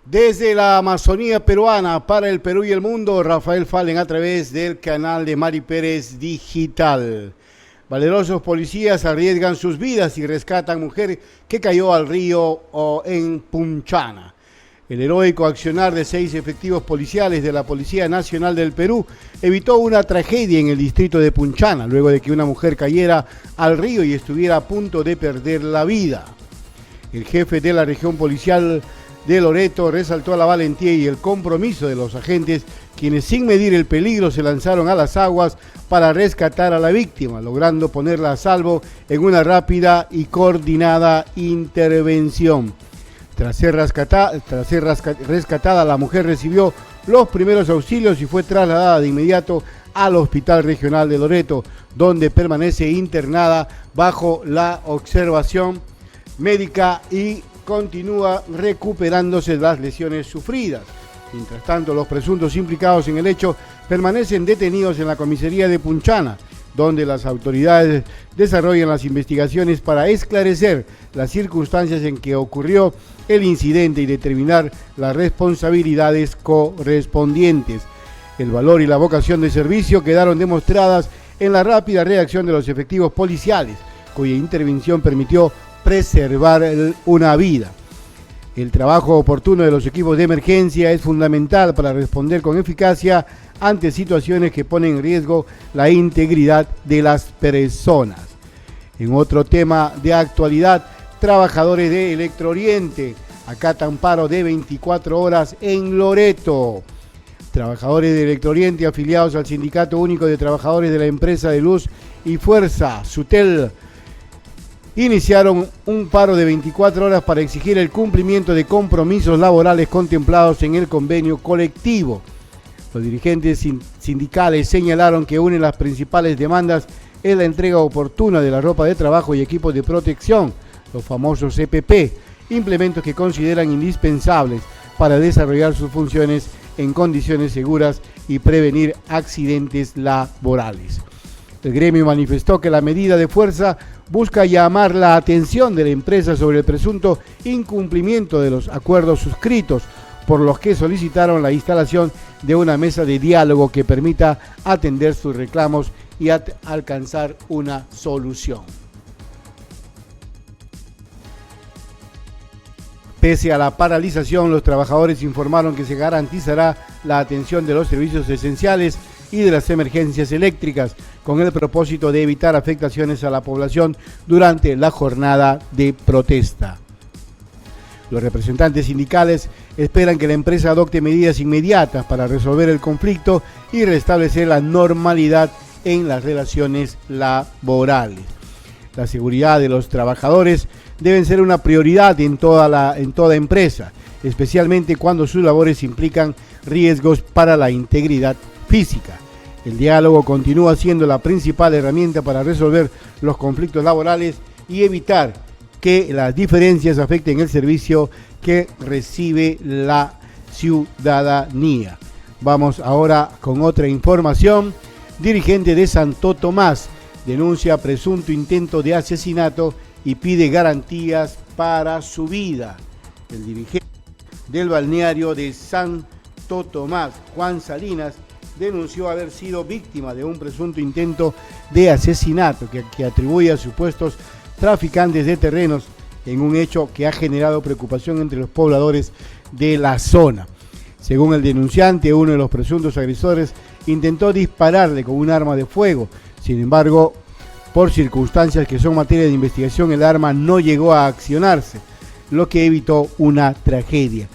Desde la Amazonía peruana para el Perú y el mundo, Rafael Fallen a través del canal de Mari Pérez Digital. Valerosos policías arriesgan sus vidas y rescatan mujer que cayó al río en Punchana. El heroico accionar de 6 efectivos policiales de la Policía Nacional del Perú evitó una tragedia en el distrito de Punchana, luego de que una mujer cayera al río y estuviera a punto de perder la vida. El jefe de la región policial de Loreto resaltó la valentía y el compromiso de los agentes, quienes sin medir el peligro se lanzaron a las aguas para rescatar a la víctima, logrando ponerla a salvo en una rápida y coordinada intervención. Tras ser rescatada, la mujer recibió los primeros auxilios y fue trasladada de inmediato al Hospital Regional de Loreto, donde permanece internada bajo la observación médica y continúa recuperándose de las lesiones sufridas. Mientras tanto, los presuntos implicados en el hecho permanecen detenidos en la comisaría de Punchana, donde las autoridades desarrollan las investigaciones para esclarecer las circunstancias en que ocurrió el incidente y determinar las responsabilidades correspondientes. El valor y la vocación de servicio quedaron demostradas en la rápida reacción de los efectivos policiales, cuya intervención permitió preservar una vida. El trabajo oportuno de los equipos de emergencia es fundamental para responder con eficacia ante situaciones que ponen en riesgo la integridad de las personas. En otro tema de actualidad, trabajadores de Electrooriente acatan paro de 24 horas en Loreto. Trabajadores de Electrooriente afiliados al Sindicato Único de Trabajadores de la Empresa de Luz y Fuerza, SUTEL, iniciaron un paro de 24 horas para exigir el cumplimiento de compromisos laborales contemplados en el convenio colectivo. Los dirigentes sindicales señalaron que una de las principales demandas es la entrega oportuna de la ropa de trabajo y equipos de protección, los famosos EPP, implementos que consideran indispensables para desarrollar sus funciones en condiciones seguras y prevenir accidentes laborales. El gremio manifestó que la medida de fuerza busca llamar la atención de la empresa sobre el presunto incumplimiento de los acuerdos suscritos, por los que solicitaron la instalación de una mesa de diálogo que permita atender sus reclamos y alcanzar una solución. Pese a la paralización, los trabajadores informaron que se garantizará la atención de los servicios esenciales y de las emergencias eléctricas, con el propósito de evitar afectaciones a la población durante la jornada de protesta. Los representantes sindicales esperan que la empresa adopte medidas inmediatas para resolver el conflicto y restablecer la normalidad en las relaciones laborales. La seguridad de los trabajadores debe ser una prioridad en toda empresa, especialmente cuando sus labores implican riesgos para la integridad física. El diálogo continúa siendo la principal herramienta para resolver los conflictos laborales y evitar que las diferencias afecten el servicio que recibe la ciudadanía. Vamos ahora con otra información. Dirigente de Santo Tomás denuncia presunto intento de asesinato y pide garantías para su vida. El dirigente del balneario de Santo Tomás, Juan Salinas, denunció haber sido víctima de un presunto intento de asesinato que atribuye a supuestos traficantes de terrenos, en un hecho que ha generado preocupación entre los pobladores de la zona. Según el denunciante, uno de los presuntos agresores intentó dispararle con un arma de fuego. Sin embargo, por circunstancias que son materia de investigación, el arma no llegó a accionarse, lo que evitó una tragedia.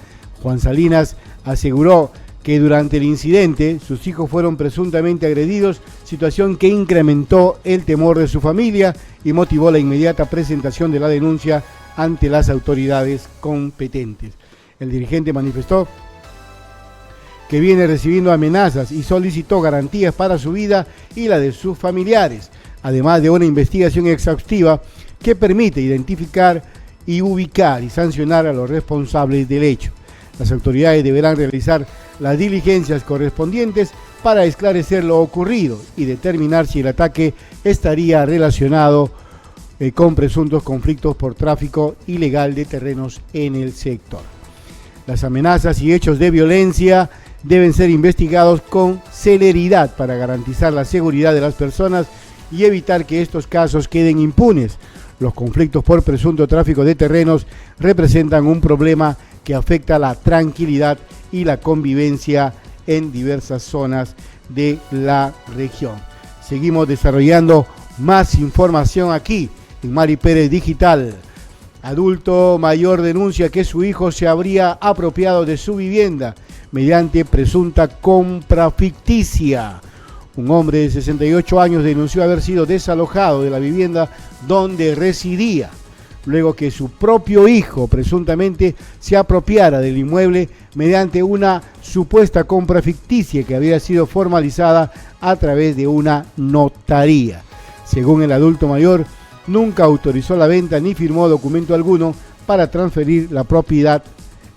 Juan Salinas aseguró que durante el incidente sus hijos fueron presuntamente agredidos, situación que incrementó el temor de su familia y motivó la inmediata presentación de la denuncia ante las autoridades competentes. El dirigente manifestó que viene recibiendo amenazas y solicitó garantías para su vida y la de sus familiares, además de una investigación exhaustiva que permite identificar y ubicar y sancionar a los responsables del hecho. Las autoridades deberán realizar las diligencias correspondientes para esclarecer lo ocurrido y determinar si el ataque estaría relacionado con presuntos conflictos por tráfico ilegal de terrenos en el sector. Las amenazas y hechos de violencia deben ser investigados con celeridad para garantizar la seguridad de las personas y evitar que estos casos queden impunes. Los conflictos por presunto tráfico de terrenos representan un problema que afecta la tranquilidad y la convivencia en diversas zonas de la región. Seguimos desarrollando más información aquí en Mari Pérez Digital. Adulto mayor denuncia que su hijo se habría apropiado de su vivienda mediante presunta compra ficticia. Un hombre de 68 años denunció haber sido desalojado de la vivienda donde residía, luego que su propio hijo presuntamente se apropiara del inmueble mediante una supuesta compra ficticia que había sido formalizada a través de una notaría. Según el adulto mayor, nunca autorizó la venta ni firmó documento alguno para transferir la propiedad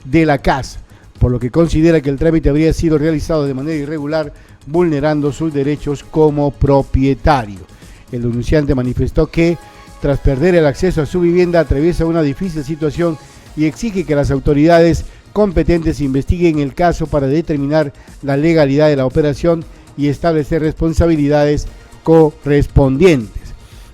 de la casa, por lo que considera que el trámite habría sido realizado de manera irregular, vulnerando sus derechos como propietario. El denunciante manifestó que, tras perder el acceso a su vivienda, atraviesa una difícil situación y exige que las autoridades competentes investiguen el caso para determinar la legalidad de la operación y establecer responsabilidades correspondientes.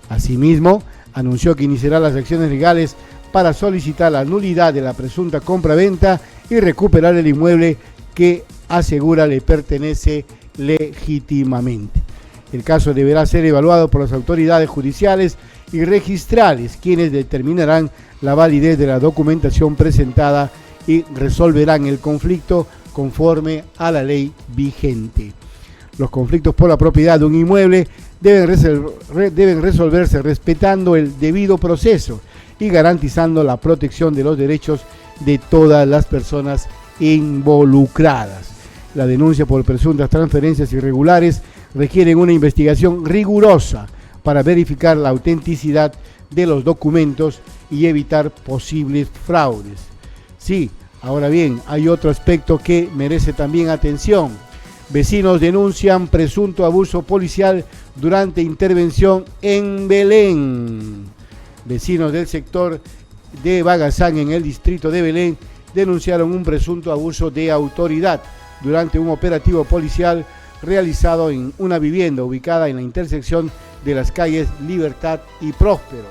Asimismo, anunció que iniciará las acciones legales para solicitar la nulidad de la presunta compra-venta y recuperar el inmueble que asegura le pertenece legítimamente. El caso deberá ser evaluado por las autoridades judiciales y registrales, quienes determinarán la validez de la documentación presentada y resolverán el conflicto conforme a la ley vigente. Los conflictos por la propiedad de un inmueble deben resolverse respetando el debido proceso y garantizando la protección de los derechos de todas las personas involucradas. La denuncia por presuntas transferencias irregulares requiere una investigación rigurosa para verificar la autenticidad de los documentos y evitar posibles fraudes. Sí, ahora bien, hay otro aspecto que merece también atención. Vecinos denuncian presunto abuso policial durante intervención en Belén. Vecinos del sector de Bagazán, en el distrito de Belén, denunciaron un presunto abuso de autoridad durante un operativo policial realizado en una vivienda ubicada en la intersección de las calles Libertad y Próspero.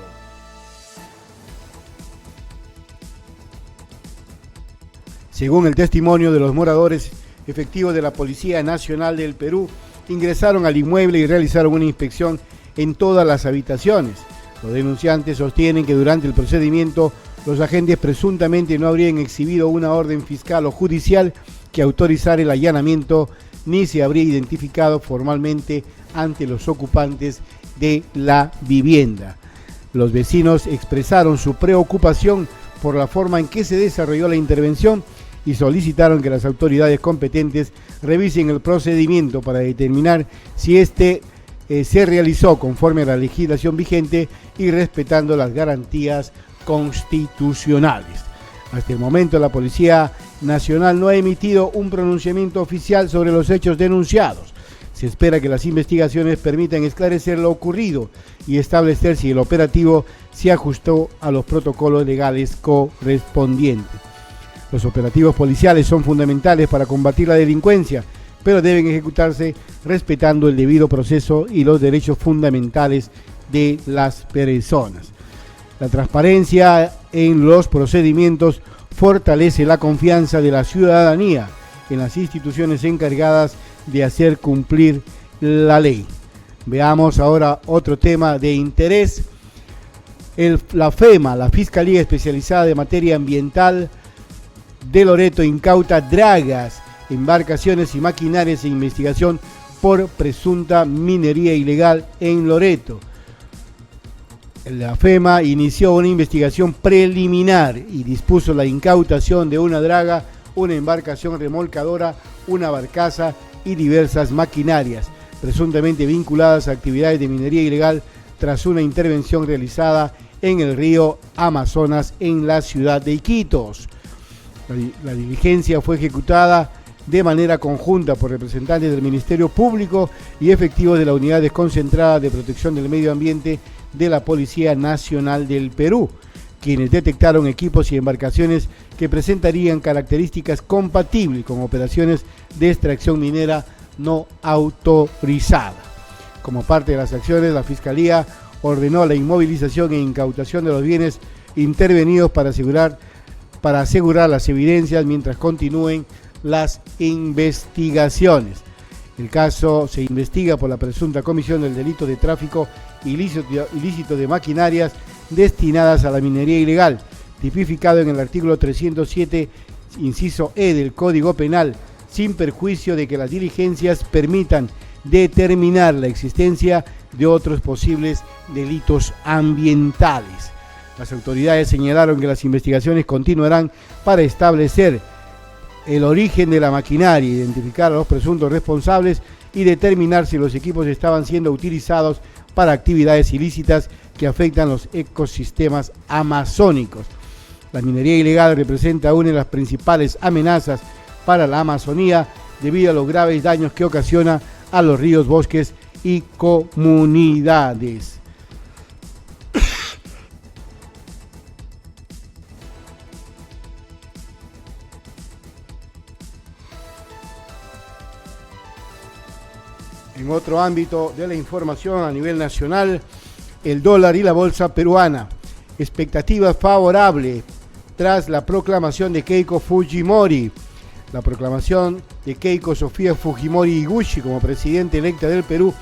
Según el testimonio de los moradores, efectivos de la Policía Nacional del Perú ingresaron al inmueble y realizaron una inspección en todas las habitaciones. Los denunciantes sostienen que durante el procedimiento los agentes presuntamente no habrían exhibido una orden fiscal o judicial que autorizara el allanamiento, ni se habría identificado formalmente ante los ocupantes de la vivienda. Los vecinos expresaron su preocupación por la forma en que se desarrolló la intervención y solicitaron que las autoridades competentes revisen el procedimiento para determinar si se realizó conforme a la legislación vigente y respetando las garantías constitucionales. Hasta el momento, la Policía Nacional no ha emitido un pronunciamiento oficial sobre los hechos denunciados. Se espera que las investigaciones permitan esclarecer lo ocurrido y establecer si el operativo se ajustó a los protocolos legales correspondientes. Los operativos policiales son fundamentales para combatir la delincuencia, pero deben ejecutarse respetando el debido proceso y los derechos fundamentales de las personas. La transparencia en los procedimientos fortalece la confianza de la ciudadanía en las instituciones encargadas de hacer cumplir la ley. Veamos ahora otro tema de interés. La FEMA, la Fiscalía Especializada de Materia Ambiental de Loreto, incauta dragas, embarcaciones y maquinarias de investigación por presunta minería ilegal en Loreto. La FEMA inició una investigación preliminar y dispuso la incautación de una draga, una embarcación remolcadora, una barcaza y diversas maquinarias, presuntamente vinculadas a actividades de minería ilegal tras una intervención realizada en el río Amazonas en la ciudad de Iquitos. La diligencia fue ejecutada de manera conjunta por representantes del Ministerio Público y efectivos de la Unidad Desconcentrada de Protección del Medio Ambiente de la Policía Nacional del Perú. quienes detectaron equipos y embarcaciones que presentarían características compatibles con operaciones de extracción minera no autorizada. Como parte de las acciones, la Fiscalía ordenó la inmovilización e incautación de los bienes intervenidos para asegurar las evidencias mientras continúen las investigaciones. El caso se investiga por la presunta comisión del delito de tráfico ilícito de maquinarias destinadas a la minería ilegal, tipificado en el artículo 307, inciso E del Código Penal, sin perjuicio de que las diligencias permitan determinar la existencia de otros posibles delitos ambientales. Las autoridades señalaron que las investigaciones continuarán para establecer el origen de la maquinaria, identificar a los presuntos responsables y determinar si los equipos estaban siendo utilizados para actividades ilícitas que afectan los ecosistemas amazónicos. La minería ilegal representa una de las principales amenazas para la Amazonía debido a los graves daños que ocasiona a los ríos, bosques y comunidades. En otro ámbito de la información a nivel nacional, el dólar y la bolsa peruana. Expectativa favorable tras la proclamación de Keiko Fujimori. La proclamación de Keiko Sofía Fujimori Iguchi como presidenta electa del Perú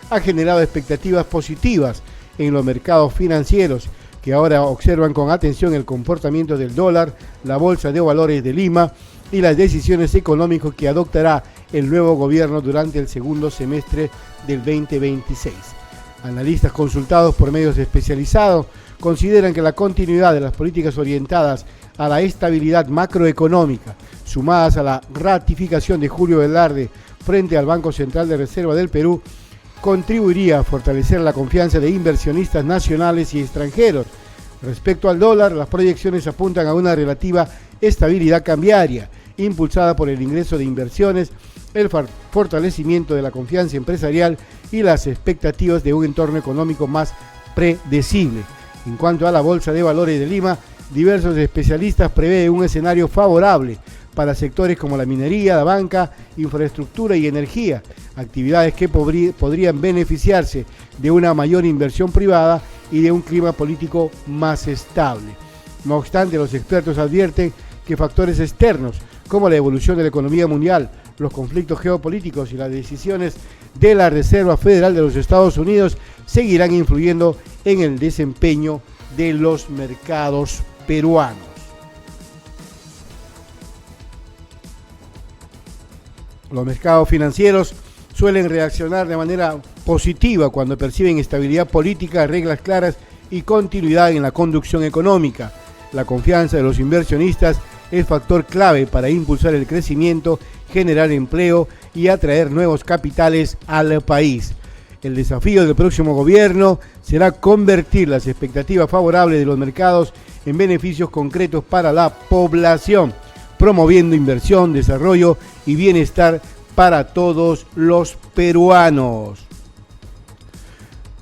ha generado expectativas positivas en los mercados financieros, que ahora observan con atención el comportamiento del dólar, la Bolsa de Valores de Lima y las decisiones económicas que adoptará el nuevo gobierno durante el segundo semestre del 2026. Analistas consultados por medios especializados consideran que la continuidad de las políticas orientadas a la estabilidad macroeconómica, sumadas a la ratificación de Julio Velarde frente al Banco Central de Reserva del Perú, contribuiría a fortalecer la confianza de inversionistas nacionales y extranjeros. Respecto al dólar, las proyecciones apuntan a una relativa estabilidad cambiaria, impulsada por el ingreso de inversiones, el fortalecimiento de la confianza empresarial y las expectativas de un entorno económico más predecible. En cuanto a la Bolsa de Valores de Lima, diversos especialistas prevén un escenario favorable para sectores como la minería, la banca, infraestructura y energía, actividades que podrían beneficiarse de una mayor inversión privada y de un clima político más estable. No obstante, los expertos advierten que factores externos como la evolución de la economía mundial, los conflictos geopolíticos y las decisiones de la Reserva Federal de los Estados Unidos seguirán influyendo en el desempeño de los mercados peruanos. Los mercados financieros suelen reaccionar de manera positiva cuando perciben estabilidad política, reglas claras y continuidad en la conducción económica. La confianza de los inversionistas es factor clave para impulsar el crecimiento, generar empleo y atraer nuevos capitales al país. El desafío del próximo gobierno será convertir las expectativas favorables de los mercados en beneficios concretos para la población, promoviendo inversión, desarrollo y bienestar para todos los peruanos.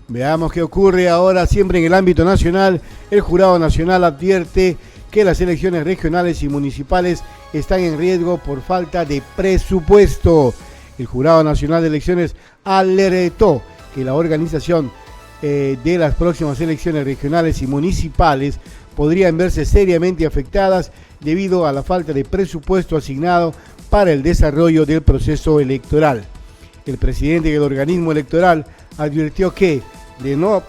Veamos qué ocurre ahora siempre en el ámbito nacional. El Jurado Nacional advierte que las elecciones regionales y municipales están en riesgo por falta de presupuesto. El Jurado Nacional de Elecciones alertó que la organización de las próximas elecciones regionales y municipales podrían verse seriamente afectadas debido a la falta de presupuesto asignado para el desarrollo del proceso electoral. El presidente del organismo electoral advirtió que, de no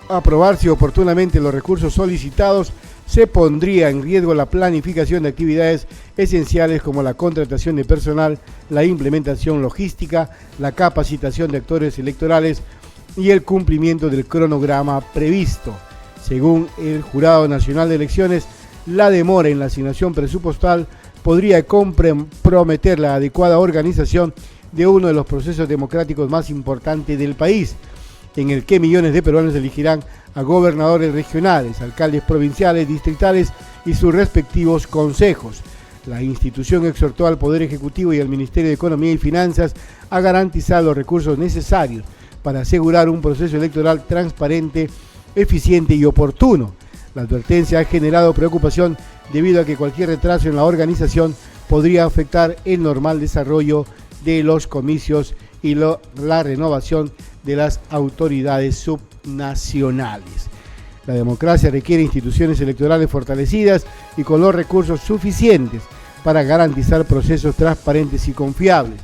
aprobarse oportunamente los recursos solicitados, se pondría en riesgo la planificación de actividades esenciales como la contratación de personal, la implementación logística, la capacitación de actores electorales y el cumplimiento del cronograma previsto. Según el Jurado Nacional de Elecciones, la demora en la asignación presupuestal podría comprometer la adecuada organización de uno de los procesos democráticos más importantes del país, en el que millones de peruanos elegirán a gobernadores regionales, alcaldes provinciales, distritales y sus respectivos consejos. La institución exhortó al Poder Ejecutivo y al Ministerio de Economía y Finanzas a garantizar los recursos necesarios para asegurar un proceso electoral transparente, eficiente y oportuno. La advertencia ha generado preocupación debido a que cualquier retraso en la organización podría afectar el normal desarrollo de los comicios y la renovación de las autoridades subnacionales. La democracia requiere instituciones electorales fortalecidas y con los recursos suficientes para garantizar procesos transparentes y confiables.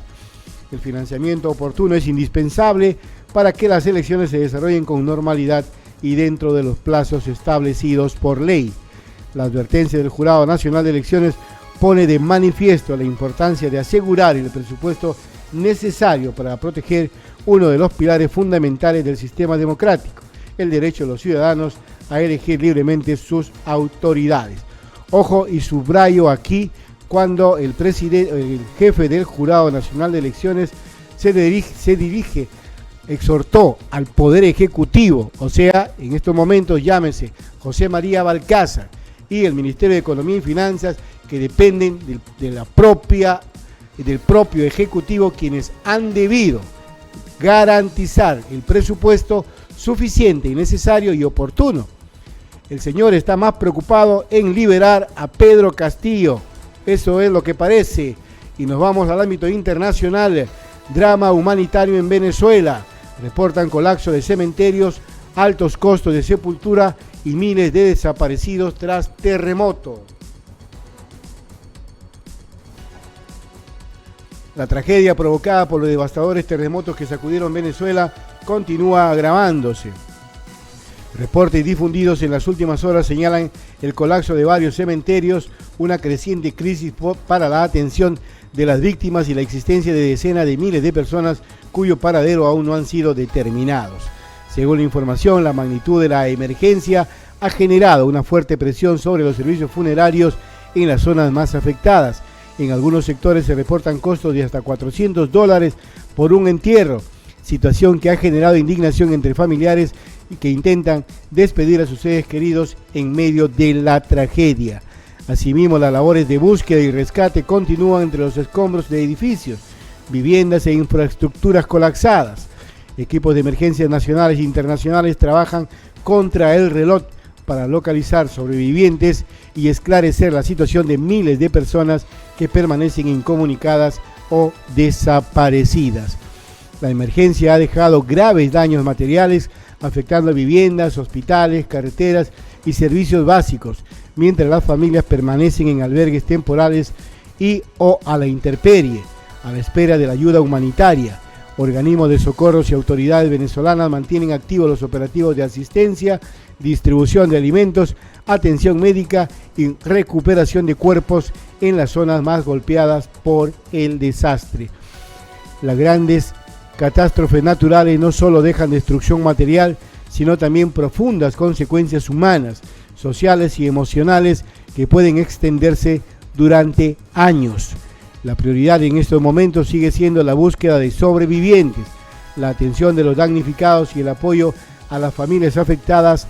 El financiamiento oportuno es indispensable para que las elecciones se desarrollen con normalidad y dentro de los plazos establecidos por ley. La advertencia del Jurado Nacional de Elecciones pone de manifiesto la importancia de asegurar el presupuesto necesario para proteger uno de los pilares fundamentales del sistema democrático, el derecho de los ciudadanos a elegir libremente sus autoridades. Ojo, y subrayo aquí cuando el jefe del Jurado Nacional de Elecciones exhortó al Poder Ejecutivo, o sea, en estos momentos llámese José María Balcázar y el Ministerio de Economía y Finanzas, que dependen del propio Ejecutivo, quienes han debido garantizar el presupuesto suficiente y necesario y oportuno. El señor está más preocupado en liberar a Pedro Castillo. Eso es lo que parece. Y nos vamos al ámbito internacional. Drama humanitario en Venezuela. Reportan colapso de cementerios, altos costos de sepultura y miles de desaparecidos tras terremoto. La tragedia provocada por los devastadores terremotos que sacudieron Venezuela continúa agravándose. Reportes difundidos en las últimas horas señalan el colapso de varios cementerios, una creciente crisis para la atención de las víctimas y la existencia de decenas de miles de personas cuyo paradero aún no han sido determinados. Según la información, la magnitud de la emergencia ha generado una fuerte presión sobre los servicios funerarios en las zonas más afectadas. En algunos sectores se reportan costos de hasta $400 por un entierro, situación que ha generado indignación entre familiares y que intentan despedir a sus seres queridos en medio de la tragedia. Asimismo, las labores de búsqueda y rescate continúan entre los escombros de edificios, viviendas e infraestructuras colapsadas. Equipos de emergencias nacionales e internacionales trabajan contra el reloj para localizar sobrevivientes y esclarecer la situación de miles de personas que permanecen incomunicadas o desaparecidas. La emergencia ha dejado graves daños materiales, afectando viviendas, hospitales, carreteras y servicios básicos, mientras las familias permanecen en albergues temporales o a la intemperie, a la espera de la ayuda humanitaria. Organismos de socorros y autoridades venezolanas mantienen activos los operativos de asistencia, distribución de alimentos, atención médica y recuperación de cuerpos en las zonas más golpeadas por el desastre. Las grandes catástrofes naturales no solo dejan destrucción material, sino también profundas consecuencias humanas, sociales y emocionales que pueden extenderse durante años. La prioridad en estos momentos sigue siendo la búsqueda de sobrevivientes, la atención de los damnificados y el apoyo a las familias afectadas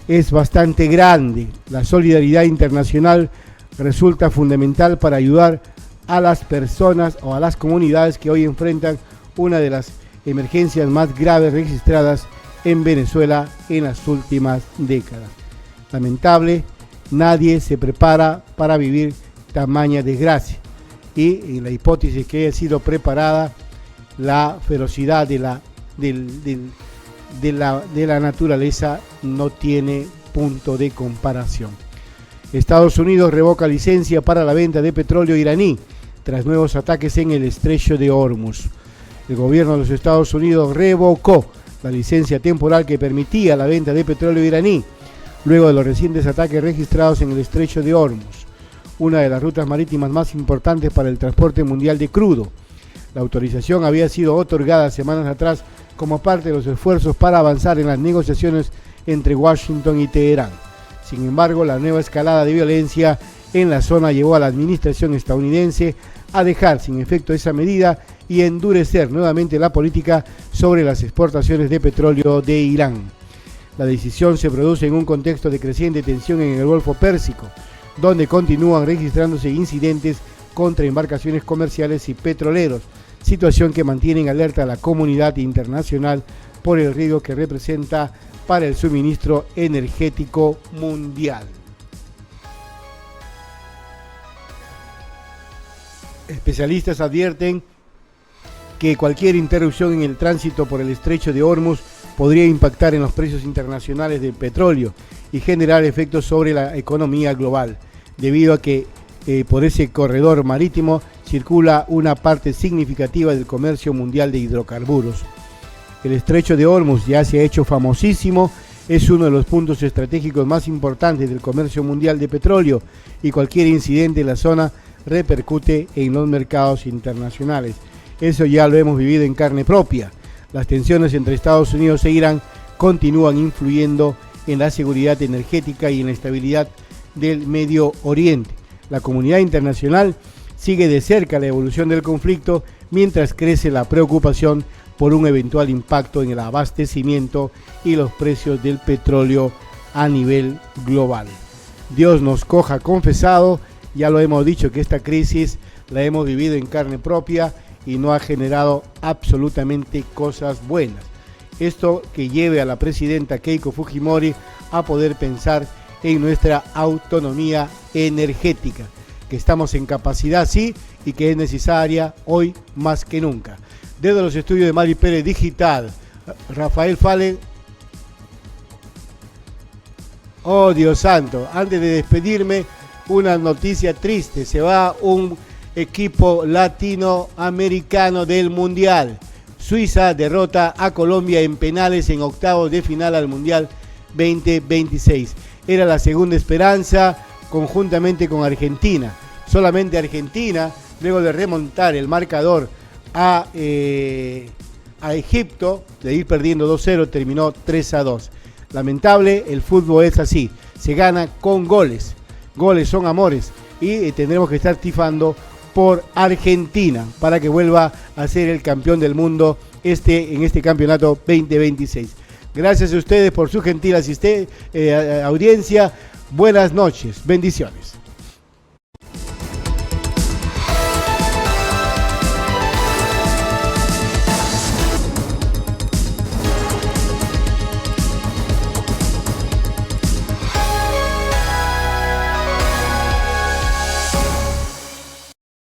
es bastante grande. La solidaridad internacional resulta fundamental para ayudar a las personas o a las comunidades que hoy enfrentan una de las emergencias más graves registradas en Venezuela en las últimas décadas. Lamentable, nadie se prepara para vivir tamaña desgracia. Y en la hipótesis que haya sido preparada, la ferocidad de la naturaleza no tiene punto de comparación. Estados Unidos revoca licencia para la venta de petróleo iraní tras nuevos ataques en el estrecho de Hormuz. El gobierno de los Estados Unidos revocó la licencia temporal que permitía la venta de petróleo iraní luego de los recientes ataques registrados en el estrecho de Hormuz, una de las rutas marítimas más importantes para el transporte mundial de crudo. La autorización había sido otorgada semanas atrás como parte de los esfuerzos para avanzar en las negociaciones entre Washington y Teherán. Sin embargo, la nueva escalada de violencia en la zona llevó a la administración estadounidense a dejar sin efecto esa medida y endurecer nuevamente la política sobre las exportaciones de petróleo de Irán. La decisión se produce en un contexto de creciente tensión en el Golfo Pérsico, donde continúan registrándose incidentes contra embarcaciones comerciales y petroleros, situación que mantiene en alerta a la comunidad internacional por el riesgo que representa para el suministro energético mundial. Especialistas advierten que cualquier interrupción en el tránsito por el estrecho de Hormuz podría impactar en los precios internacionales del petróleo y generar efectos sobre la economía global, debido a que por ese corredor marítimo circula una parte significativa del comercio mundial de hidrocarburos. El estrecho de Hormuz ya se ha hecho famosísimo, es uno de los puntos estratégicos más importantes del comercio mundial de petróleo y cualquier incidente en la zona repercute en los mercados internacionales. Eso ya lo hemos vivido en carne propia. Las tensiones entre Estados Unidos e Irán continúan influyendo en la seguridad energética y en la estabilidad del Medio Oriente. La comunidad internacional sigue de cerca la evolución del conflicto mientras crece la preocupación por un eventual impacto en el abastecimiento y los precios del petróleo a nivel global. Dios nos coja confesado, ya lo hemos dicho que esta crisis la hemos vivido en carne propia y no ha generado absolutamente cosas buenas. Esto que lleve a la presidenta Keiko Fujimori a poder pensar en nuestra autonomía energética, que estamos en capacidad sí y que es necesaria hoy más que nunca. Desde los estudios de Mari Pérez Digital, Rafael Fallen. Oh Dios santo, antes de despedirme, una noticia triste, se va un equipo latinoamericano del Mundial. Suiza derrota a Colombia en penales en octavos de final al Mundial 2026. Era la segunda esperanza conjuntamente con Argentina. Solamente Argentina, luego de remontar el marcador a Egipto, de ir perdiendo 2-0, terminó 3-2. Lamentable, el fútbol es así, se gana con goles. Goles son amores y tendremos que estar tifando por Argentina para que vuelva a ser el campeón del mundo en este campeonato 2026. Gracias a ustedes por su gentil audiencia. Buenas noches, bendiciones.